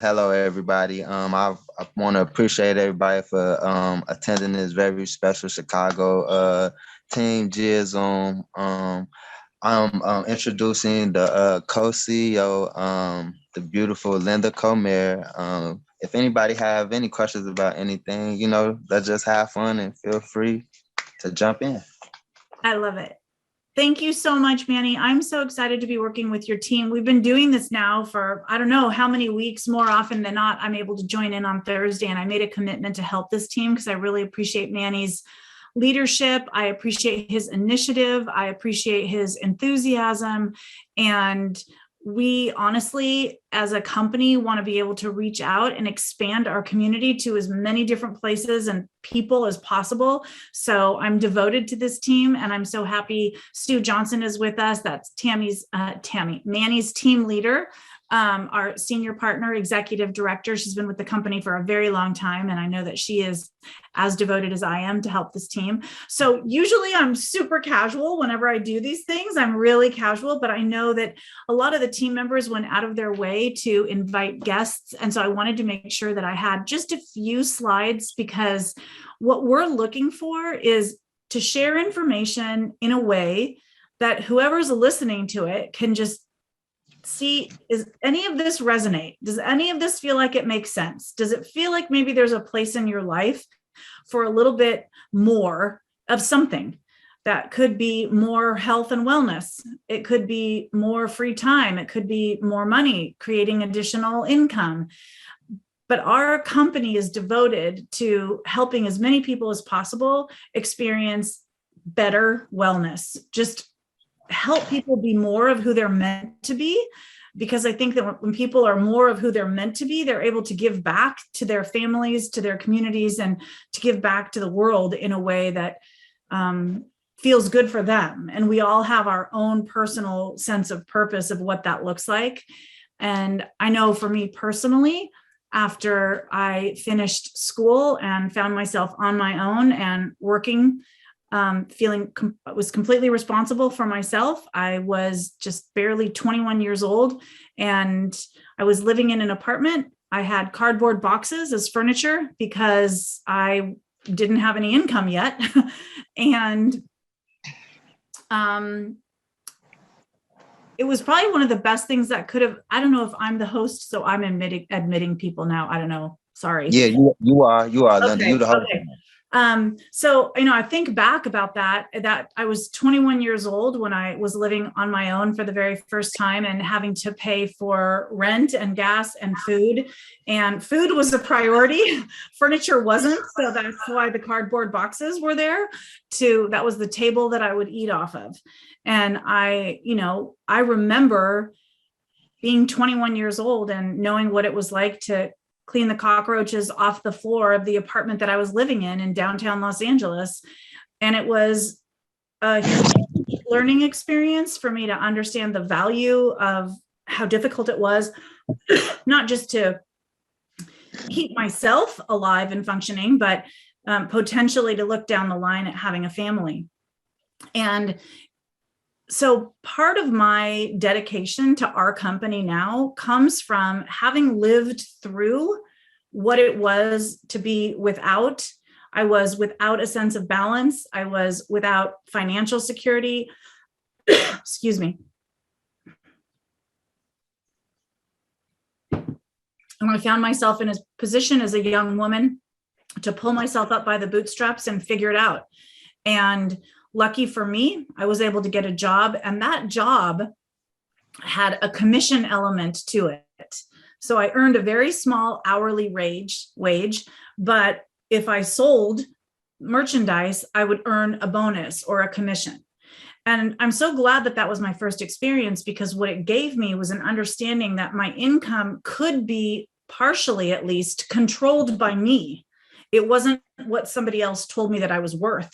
Hello, everybody. I want to appreciate everybody for attending this very special Chicago Team Jizz Zoom. I'm introducing the co-CEO, the beautiful Lynda Comer. If anybody have any questions about anything, let's just have fun and feel free to jump in. I love it. Thank you so much, Manny. I'm so excited to be working with your team. We've been doing this now for, I don't know how many weeks. More often than not, I'm able to join in on Thursday, and I made a commitment to help this team because I really appreciate Manny's leadership. I appreciate his initiative. I appreciate his enthusiasm. And we honestly, as a company, want to be able to reach out and expand our community to as many different places and people as possible. So I'm devoted to this team, and I'm so happy Stu Johnson is with us. That's Manny's team leader, our senior partner, executive director. She's been with the company for a very long time, and I know that she is as devoted as I am to help this team. So usually I'm super casual whenever I do these things. I'm really casual, but I know that a lot of the team members went out of their way to invite guests. And so I wanted to make sure that I had just a few slides, because what we're looking for is to share information in a way that whoever's listening to it can just see, is any of this resonate? Does any of this feel like it makes sense? Does it feel like maybe there's a place in your life for a little bit more of something? That could be more health and wellness. It could be more free time. It could be more money, creating additional income. But our company is devoted to helping as many people as possible experience better wellness. Just help people be more of who they're meant to be. Because I think that when people are more of who they're meant to be, they're able to give back to their families, to their communities, and to give back to the world in a way that feels good for them. And we all have our own personal sense of purpose of what that looks like. And I know for me personally, after I finished school and found myself on my own and working, feeling was completely responsible for myself. I was just barely 21 years old, and I was living in an apartment. I had cardboard boxes as furniture because I didn't have any income yet. And it was probably one of the best things that could have, I don't know if I'm the host, so I'm admitting people now. I don't know. Sorry. Yeah, you are, Lynda. Okay, You the host. okay. So, I think back about that I was 21 years old when I was living on my own for the very first time and having to pay for rent and gas and food. And food was a priority. Furniture wasn't. So that's why the cardboard boxes were there that was the table that I would eat off of. And I remember being 21 years old and knowing what it was like to clean the cockroaches off the floor of the apartment that I was living in downtown Los Angeles. And it was a huge learning experience for me to understand the value of how difficult it was, not just to keep myself alive and functioning, but potentially to look down the line at having a family. And so part of my dedication to our company now comes from having lived through what it was to be without. I was without a sense of balance. I was without financial security. Excuse me. And I found myself in a position as a young woman to pull myself up by the bootstraps and figure it out. And lucky for me, I was able to get a job, and that job had a commission element to it. So I earned a very small hourly wage, but if I sold merchandise, I would earn a bonus or a commission. And I'm so glad that that was my first experience, because what it gave me was an understanding that my income could be partially, at least, controlled by me. It wasn't what somebody else told me that I was worth.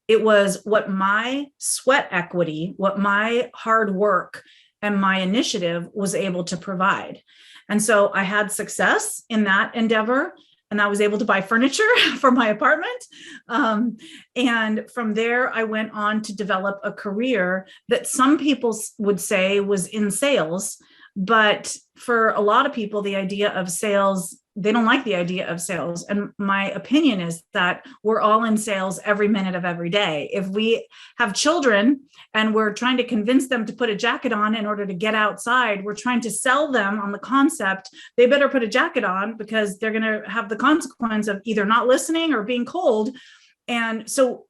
It was what my sweat equity, what my hard work and my initiative was able to provide. And so I had success in that endeavor, and I was able to buy furniture for my apartment. And from there, I went on to develop a career that some people would say was in sales. But for a lot of people, the idea of sales, they don't like the idea of sales. And my opinion is that we're all in sales every minute of every day. If we have children and we're trying to convince them to put a jacket on in order to get outside, we're trying to sell them on the concept they better put a jacket on because they're going to have the consequence of either not listening or being cold. And so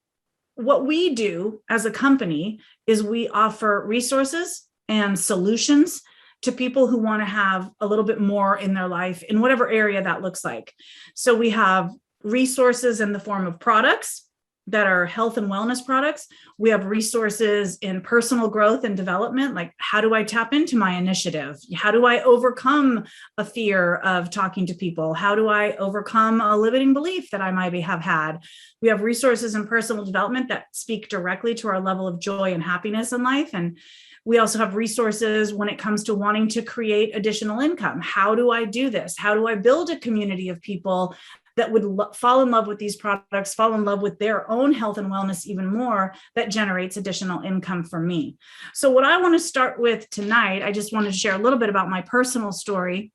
what we do as a company is we offer resources and solutions to people who want to have a little bit more in their life in whatever area that looks like. So we have resources in the form of products that are health and wellness products. We have resources in personal growth and development, like how do I tap into my initiative? How do I overcome a fear of talking to people? How do I overcome a limiting belief that I might have had? We have resources in personal development that speak directly to our level of joy and happiness in life. And we also have resources when it comes to wanting to create additional income. How do I do this? How do I build a community of people that would fall in love with these products, fall in love with their own health and wellness even more, that generates additional income for me? So what I want to start with tonight, I just wanted to share a little bit about my personal story,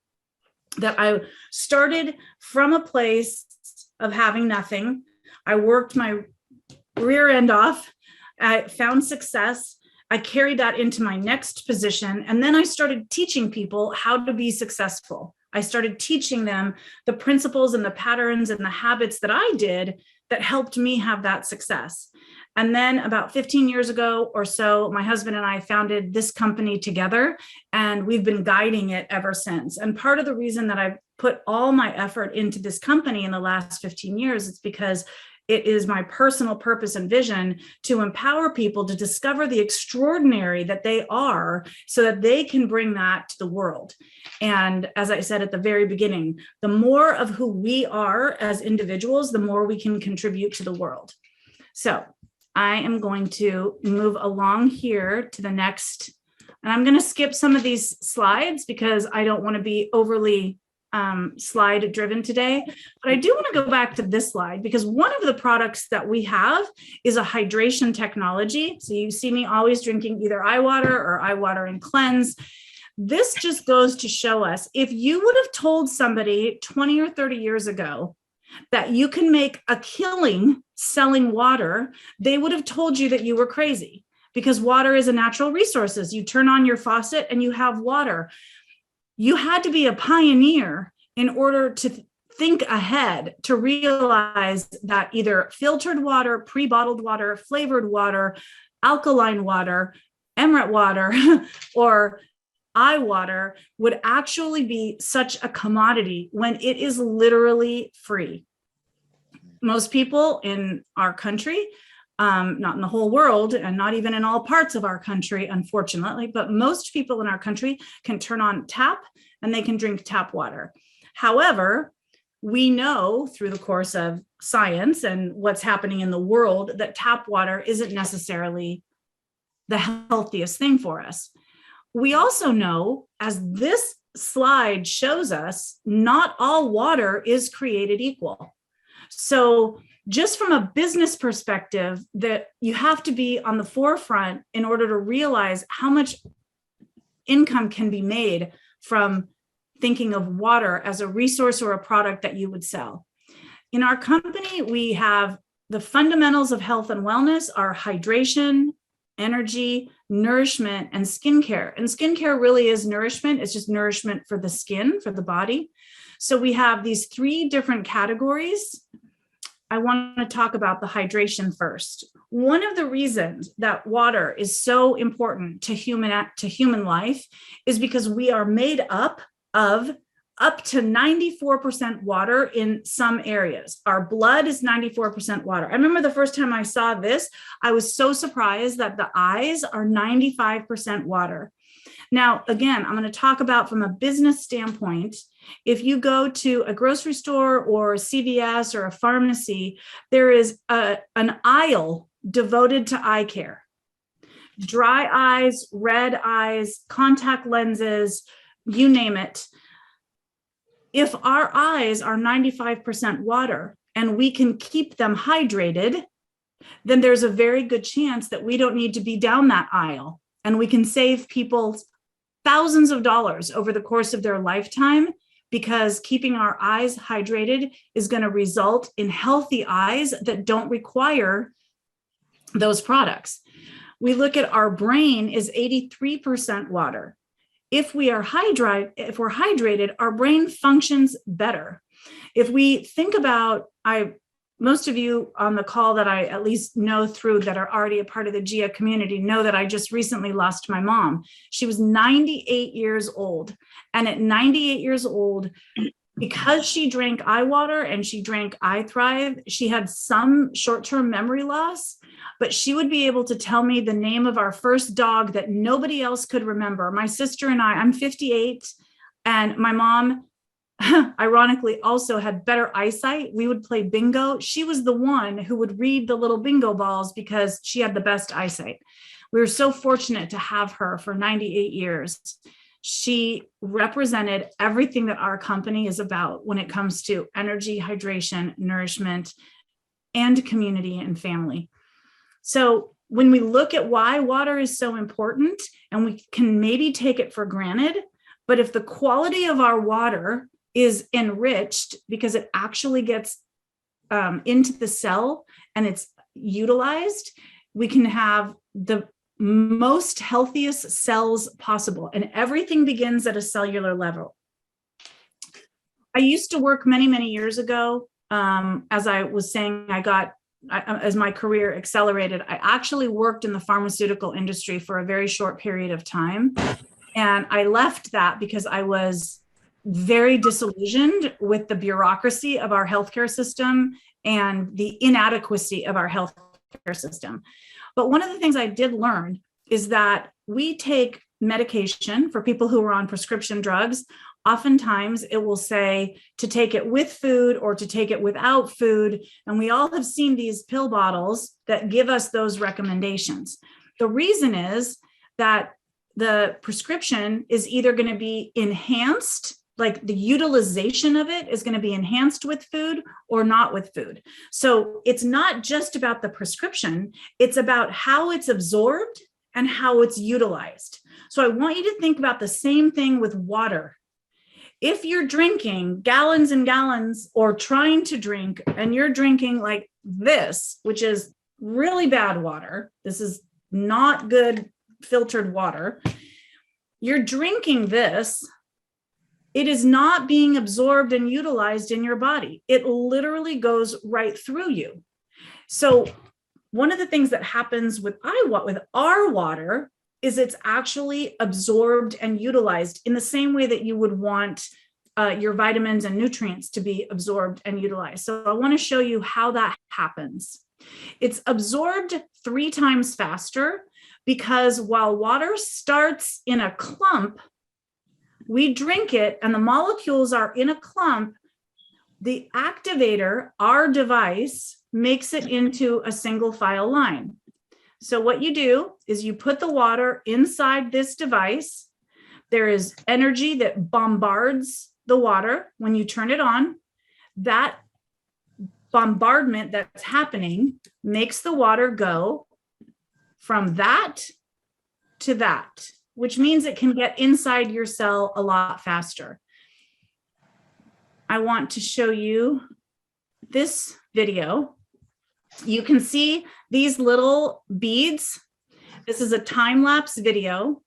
that I started from a place of having nothing. I worked my rear end off. I found success. I carried that into my next position. And then I started teaching people how to be successful. I started teaching them the principles and the patterns and the habits that I did that helped me have that success. And then about 15 years ago or so, my husband and I founded this company together, and we've been guiding it ever since. And part of the reason that I've put all my effort into this company in the last 15 years is because it is my personal purpose and vision to empower people to discover the extraordinary that they are so that they can bring that to the world. And as I said at the very beginning, the more of who we are as individuals, the more we can contribute to the world. So I am going to move along here to the next, and I'm going to skip some of these slides because I don't want to be overly slide driven today, but I do want to go back to this slide because one of the products that we have is a hydration technology. So you see me always drinking either eye water or eye water and cleanse. This just goes to show us, if you would have told somebody 20 or 30 years ago that you can make a killing selling water, they would have told you that you were crazy, because water is a natural resource. You turn on your faucet and you have water. You had to be a pioneer in order to think ahead, to realize that either filtered water, pre-bottled water, flavored water, alkaline water, emerit water, or eye water would actually be such a commodity when it is literally free. Most people in our country, not in the whole world and not even in all parts of our country, unfortunately, but most people in our country can turn on tap and they can drink tap water. However, we know through the course of science and what's happening in the world that tap water isn't necessarily the healthiest thing for us. We also know, as this slide shows us, not all water is created equal. So just from a business perspective, that you have to be on the forefront in order to realize how much income can be made from thinking of water as a resource or a product that you would sell. In our company, we have the fundamentals of health and wellness are hydration, energy, nourishment, and skincare. And skincare really is nourishment. It's just nourishment for the skin, for the body. So we have these three different categories. I want to talk about the hydration first. One of the reasons that water is so important to human life is because we are made up of up to 94% water in some areas. Our blood is 94% water. I remember the first time I saw this, I was so surprised that the eyes are 95% water. Now, again, I'm going to talk about from a business standpoint. If you go to a grocery store or CVS or a pharmacy, there is an aisle devoted to eye care. Dry eyes, red eyes, contact lenses, you name it. If our eyes are 95% water and we can keep them hydrated, then there's a very good chance that we don't need to be down that aisle and we can save people's thousands of dollars over the course of their lifetime, because keeping our eyes hydrated is going to result in healthy eyes that don't require those products. We look at our brain is 83% water. If we're hydrated, our brain functions better. If we think about, most of you on the call that I at least know through that are already a part of the GIA community know that I just recently lost my mom. She was 98 years old. And at 98 years old, because she drank eye water and she drank eye Thrive, she had some short-term memory loss, but she would be able to tell me the name of our first dog that nobody else could remember. My sister and I'm 58, and my mom, ironically, also had better eyesight. We would play bingo. She was the one who would read the little bingo balls because she had the best eyesight. We were so fortunate to have her for 98 years. She represented everything that our company is about when it comes to energy, hydration, nourishment, and community and family. So when we look at why water is so important, and we can maybe take it for granted, but if the quality of our water is enriched because it actually gets into the cell and it's utilized, we can have the most healthiest cells possible. And everything begins at a cellular level. I used to work many, many years ago. As I was saying, as my career accelerated, I actually worked in the pharmaceutical industry for a very short period of time. And I left that because I was very disillusioned with the bureaucracy of our healthcare system and the inadequacy of our healthcare system. But one of the things I did learn is that we take medication for people who are on prescription drugs. Oftentimes it will say to take it with food or to take it without food. And we all have seen these pill bottles that give us those recommendations. The reason is that the prescription is either going to be enhanced, like the utilization of it is going to be enhanced with food or not with food. So it's not just about the prescription, it's about how it's absorbed and how it's utilized. So I want you to think about the same thing with water. If you're drinking gallons and gallons or trying to drink, and you're drinking like this, which is really bad water, this is not good filtered water, you're drinking this, it is not being absorbed and utilized in your body. It literally goes right through you. So one of the things that happens with our water is it's actually absorbed and utilized in the same way that you would want your vitamins and nutrients to be absorbed and utilized. So I want to show you how that happens. It's absorbed 3 times faster because while water starts in a clump, we drink it and the molecules are in a clump, the activator, our device, makes it into a single file line. So what you do is you put the water inside this device. There is energy that bombards the water when you turn it on. That bombardment that's happening makes the water go from that to that, which means it can get inside your cell a lot faster. I want to show you this video. You can see these little beads. This is a time-lapse video.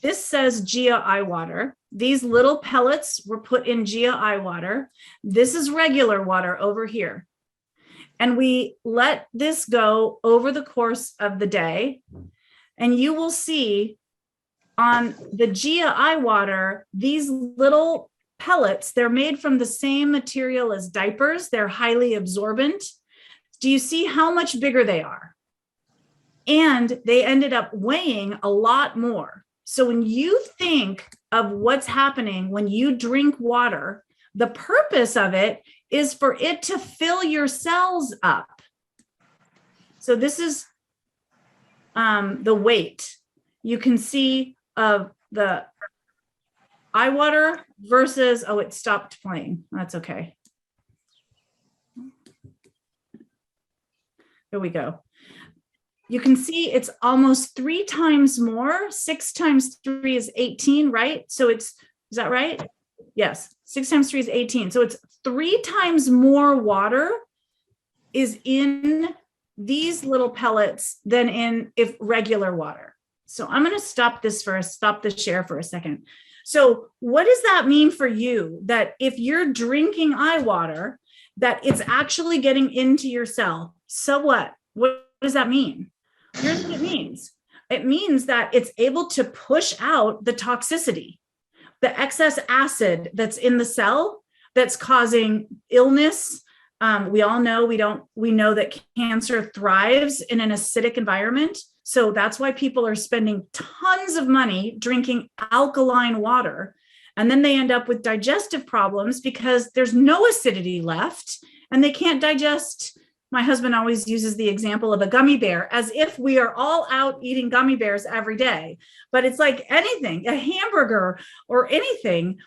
This says GIA eye water. These little pellets were put in GIA eye water. This is regular water over here. And we let this go over the course of the day. And you will see on the GIA eye water, these little pellets, they're made from the same material as diapers. They're highly absorbent. Do you see how much bigger they are? And they ended up weighing a lot more. So when you think of what's happening when you drink water, the purpose of it is for it to fill your cells up. So this is the weight. You can see of the eye water versus, oh, it stopped playing. That's okay. Here we go. you can see it's almost 3 times more. 6 times 3 is 18, right? So is that right? Yes. 6 times 3 is 18. So it's 3 times more water is in these little pellets than in if regular water. So I'm going to stop the share for a second. So what does that mean for you? That if you're drinking eye water, that it's actually getting into your cell. So what? What does that mean? Here's what it means. It means that it's able to push out the toxicity, the excess acid that's in the cell that's causing illness. We all know we know that cancer thrives in an acidic environment. So that's why people are spending tons of money drinking alkaline water. And then they end up with digestive problems because there's no acidity left and they can't digest. My husband always uses the example of a gummy bear, as if we are all out eating gummy bears every day. But it's like anything, a hamburger or anything.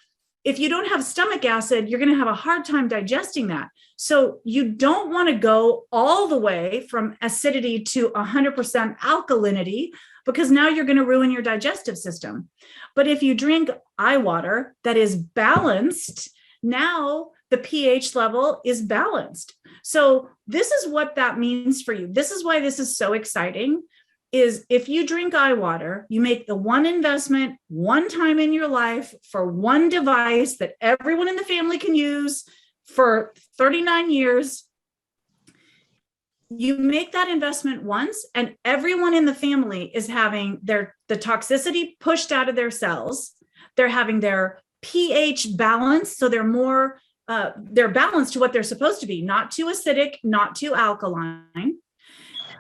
If you don't have stomach acid, you're going to have a hard time digesting that. So you don't want to go all the way from acidity to 100% alkalinity, because now you're going to ruin your digestive system. But if you drink eye water that is balanced, now the pH level is balanced. So this is what that means for you. This is why this is so exciting. Is if you drink eye water, you make the one investment one time in your life for one device that everyone in the family can use for 39 years. You make that investment once, and everyone in the family is having the toxicity pushed out of their cells. They're having their pH balanced, so they're balanced to what they're supposed to be, not too acidic, not too alkaline.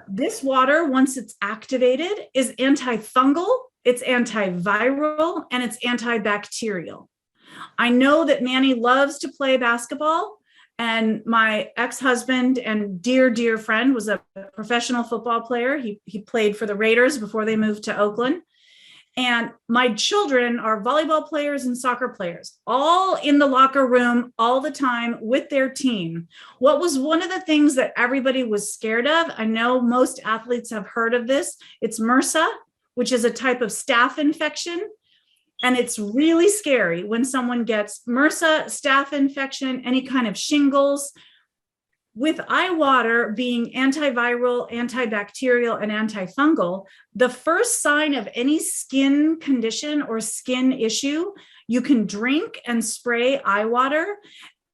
This water, once it's activated, is antifungal, it's antiviral, and it's antibacterial. I know that Manny loves to play basketball, and my ex-husband and dear, dear friend was a professional football player. He played for the Raiders before they moved to Oakland. And my children are volleyball players and soccer players, all in the locker room all the time with their team. What was one of the things that everybody was scared of? I know most athletes have heard of this. It's MRSA, which is a type of staph infection. And it's really scary when someone gets MRSA, staph infection, any kind of shingles. With eye water being antiviral, antibacterial, and antifungal, the first sign of any skin condition or skin issue, you can drink and spray eye water.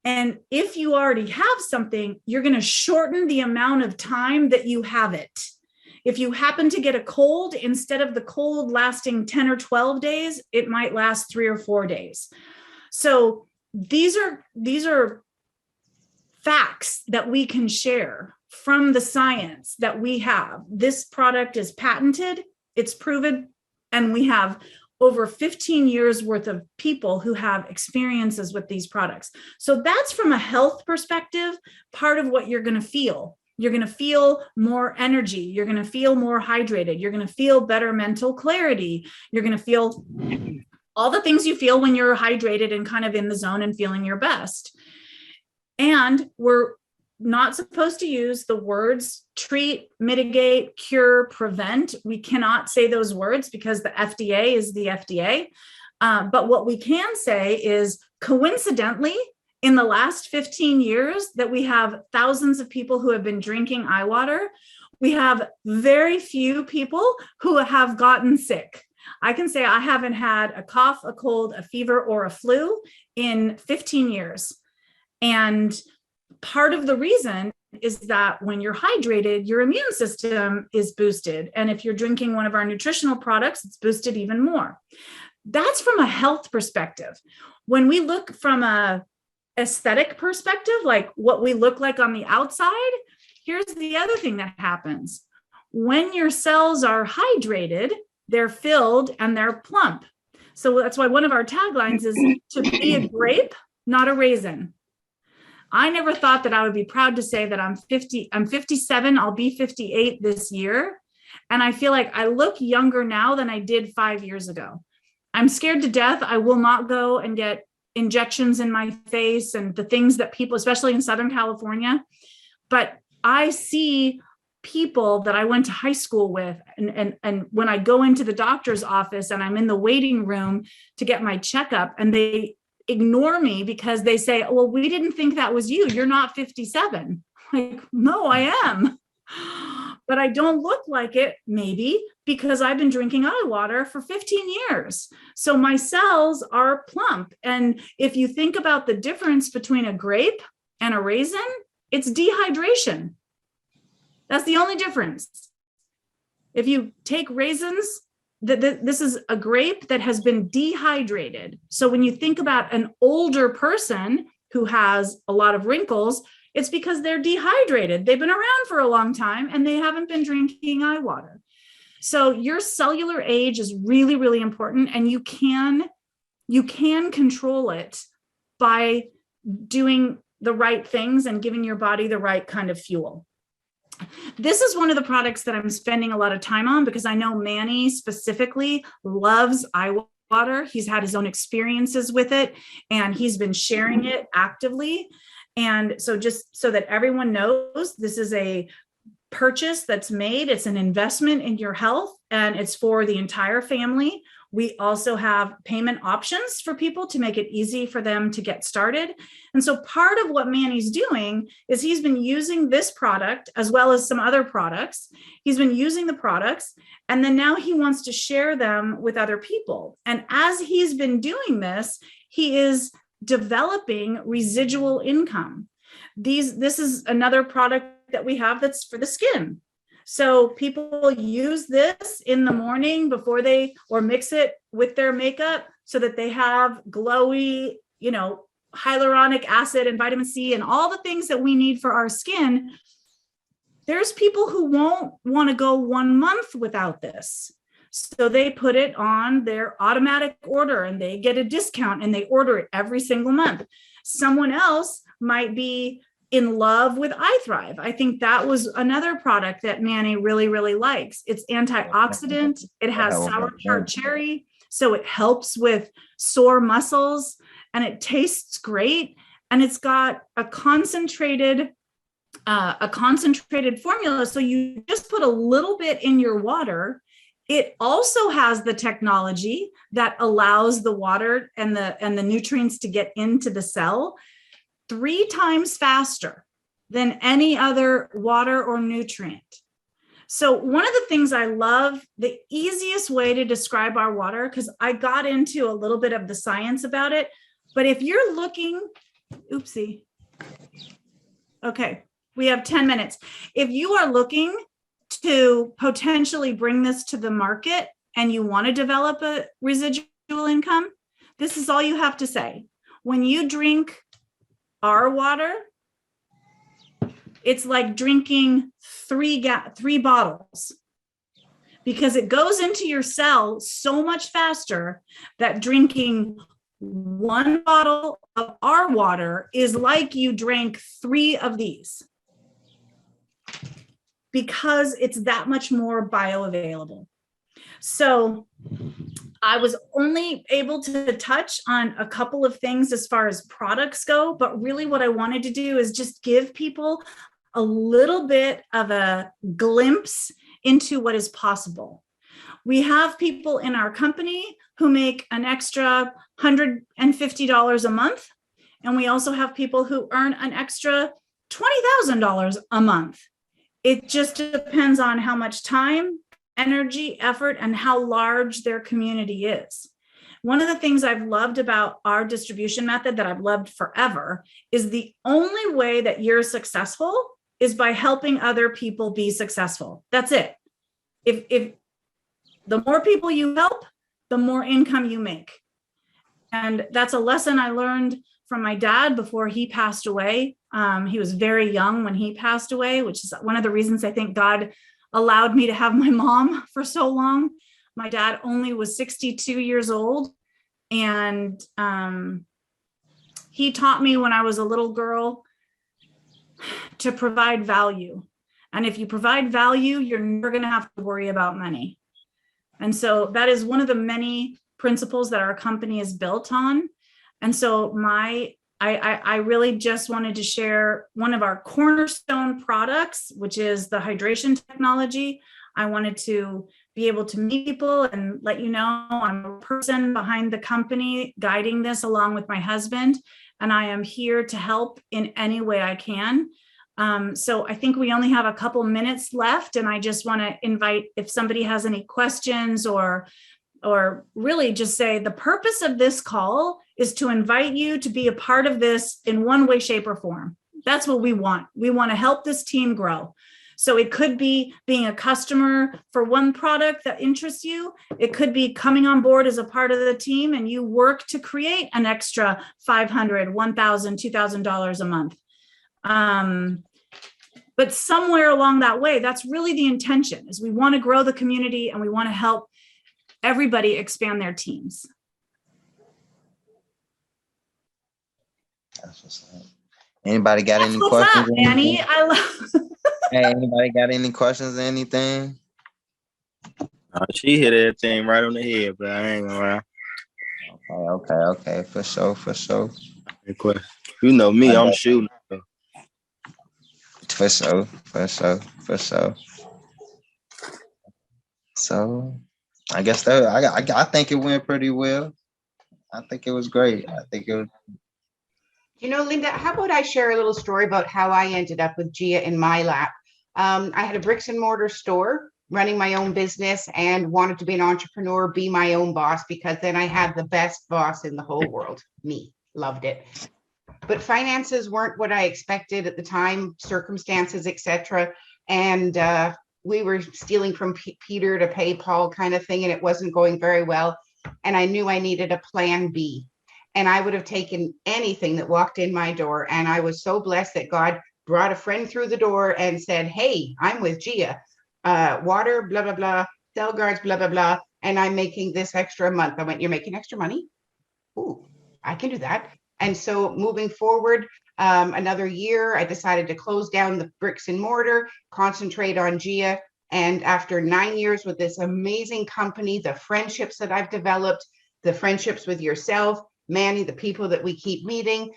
And if you already have something, you're going to shorten the amount of time that you have it. If you happen to get a cold, instead of the cold lasting 10 or 12 days, it might last 3 or 4 days. So these are facts that we can share from the science that we have. This product is patented, it's proven, and we have over 15 years worth of people who have experiences with these products. So that's from a health perspective, part of what you're going to feel. You're going to feel more energy. You're going to feel more hydrated. You're going to feel better mental clarity. You're going to feel all the things you feel when you're hydrated and kind of in the zone and feeling your best. And we're not supposed to use the words treat, mitigate, cure, prevent. We cannot say those words because the FDA is the FDA. But what we can say is, coincidentally, in the last 15 years that we have thousands of people who have been drinking eye water, we have very few people who have gotten sick. I can say I haven't had a cough, a cold, a fever, or a flu in 15 years. And part of the reason is that when you're hydrated, your immune system is boosted. And if you're drinking one of our nutritional products, it's boosted even more. That's from a health perspective. When we look from a aesthetic perspective, like what we look like on the outside, here's the other thing that happens. When your cells are hydrated, they're filled and they're plump. So that's why one of our taglines is to be a grape, not a raisin. I never thought that I would be proud to say that I'm 57, I'll be 58 this year. And I feel like I look younger now than I did 5 years ago. I'm scared to death. I will not go and get injections in my face and the things that people, especially in Southern California, but I see people that I went to high school with. And when I go into the doctor's office and I'm in the waiting room to get my checkup, and they ignore me because they say, well, we didn't think that was you. You're not 57. Like, no, I am. But I don't look like it, maybe because I've been drinking eye water for 15 years. So my cells are plump. And if you think about the difference between a grape and a raisin, it's dehydration. That's the only difference. If you take raisins, this is a grape that has been dehydrated. So when you think about an older person who has a lot of wrinkles, it's because they're dehydrated. They've been around for a long time and they haven't been drinking eye water. So your cellular age is really, really important, and you can control it by doing the right things and giving your body the right kind of fuel. This is one of the products that I'm spending a lot of time on because I know Manny specifically loves eye water. He's had his own experiences with it and he's been sharing it actively. And so just so that everyone knows, this is a purchase that's made. It's an investment in your health and it's for the entire family. We also have payment options for people to make it easy for them to get started. And so part of what Manny's doing is he's been using this product as well as some other products. He's been using the products, and then now he wants to share them with other people. And as he's been doing this, he is developing residual income. This is another product that we have that's for the skin. So people use this in the morning before or mix it with their makeup so that they have glowy, hyaluronic acid and vitamin C and all the things that we need for our skin. There's people who won't want to go 1 month without this. So they put it on their automatic order and they get a discount and they order it every single month. Someone else might be in love with iThrive. I think that was another product that Manny really, really likes. It's antioxidant. It has sour tart cherry, so it helps with sore muscles, and it tastes great. And it's got a concentrated formula. So you just put a little bit in your water. It also has the technology that allows the water and the nutrients to get into the cell 3 times faster than any other water or nutrient. So one of the things I love, the easiest way to describe our water, because I got into a little bit of the science about it, but if you're looking, oopsie. Okay, we have 10 minutes. If you are looking to potentially bring this to the market and you want to develop a residual income, this is all you have to say. When you drink our water, it's like drinking three bottles, because it goes into your cell so much faster that drinking 1 bottle of our water is like you drank 3 of these, because it's that much more bioavailable. So I was only able to touch on a couple of things as far as products go, but really what I wanted to do is just give people a little bit of a glimpse into what is possible. We have people in our company who make an extra $150 a month, and we also have people who earn an extra $20,000 a month. It just depends on how much time, energy, effort, and how large their community is. One of the things I've loved about our distribution method that I've loved forever is the only way that you're successful is by helping other people be successful. That's it. If the more people you help, the more income you make. And that's a lesson I learned from my dad before he passed away. He was very young when he passed away, which is one of the reasons I think God allowed me to have my mom for so long. My dad only was 62 years old. And he taught me when I was a little girl to provide value. And if you provide value, you're never going to have to worry about money. And so that is one of the many principles that our company is built on. And so my I really just wanted to share one of our cornerstone products, which is the hydration technology. I wanted to be able to meet people and let you know I'm a person behind the company guiding this along with my husband, and I am here to help in any way I can. So I think we only have a couple minutes left, and I just want to invite if somebody has any questions or really just say the purpose of this call is to invite you to be a part of this in one way, shape, or form. That's what we want. We want to help this team grow. So it could be being a customer for one product that interests you. It could be coming on board as a part of the team and you work to create an extra $500, $1,000, $2,000 a month. But somewhere along that way, that's really the intention, is we want to grow the community and we want to help everybody expand their teams. That's what's up. Anybody got any What's questions? up, Manny? I love. Hey, anybody got any questions or anything? She hit everything right on the head, but I ain't gonna lie. Okay. For sure. Good question. You know me, I'm shooting. For sure. So I guess that I think it went pretty well. I think it was great. I think it was. You know, Lynda, how about I share a little story about how I ended up with Gia in my lap? I had a bricks and mortar store running my own business and wanted to be an entrepreneur, be my own boss, because then I had the best boss in the whole world. Me, loved it. But finances weren't what I expected at the time, circumstances, etc. And we were stealing from Peter to pay Paul kind of thing, and it wasn't going very well. And I knew I needed a plan B. And I would have taken anything that walked in my door. And I was so blessed that God brought a friend through the door and said, hey, I'm with Gia, water, blah, blah, blah, cell guards, blah, blah, blah. And I'm making this extra a month. I went, you're making extra money? Ooh, I can do that. And so moving forward, another year, I decided to close down the bricks and mortar, concentrate on Gia. And after 9 years with this amazing company, the friendships that I've developed, the friendships with yourself, Manny, the people that we keep meeting,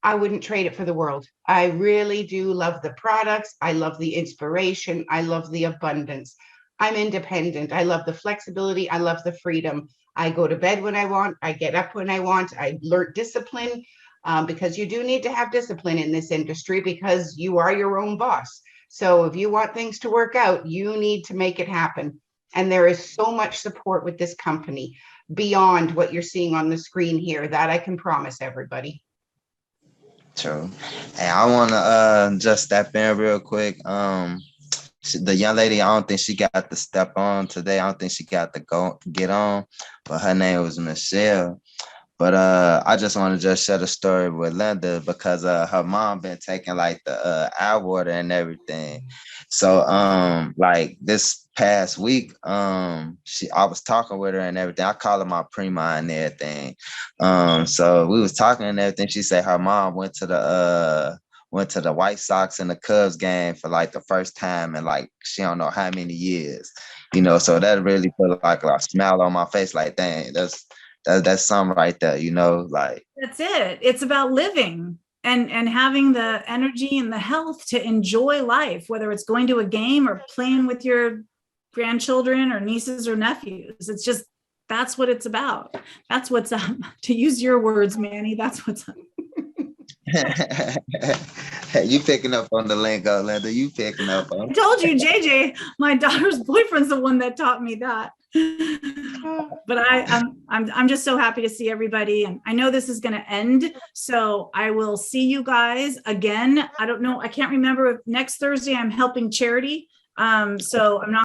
I wouldn't trade it for the world. I really do love the products. I love the inspiration. I love the abundance. I'm independent. I love the flexibility. I love the freedom. I go to bed when I want. I get up when I want. I learn discipline because you do need to have discipline in this industry because you are your own boss. So if you want things to work out, you need to make it happen. And there is so much support with this company beyond what you're seeing on the screen here. That I can promise everybody. True. Hey, I want to just step in real quick. The young lady, I don't think she got to step on today. I don't think she got to get on, but her name was Michelle. But I just want to just share the story with Lynda because her mom been taking like the eye water and everything. So like this past week, I was talking with her and everything. I call her my prima and everything. So we was talking and everything. She said her mom went to the White Sox and the Cubs game for like the first time in like she don't know how many years, so that really put like a smile on my face, like dang, that's something right there, like that's it. It's about living and having the energy and the health to enjoy life, whether it's going to a game or playing with your grandchildren or nieces or nephews. It's just, that's what it's about. That's what's up. To use your words, Manny, that's what's up. Hey, you picking up on the lingo, Lynda. You picking up on. I told you, JJ, my daughter's boyfriend's the one that taught me that. But I'm just so happy to see everybody, and I know this is going to end, so I will see you guys again. I don't know, I can't remember if next Thursday I'm helping charity, so I'm not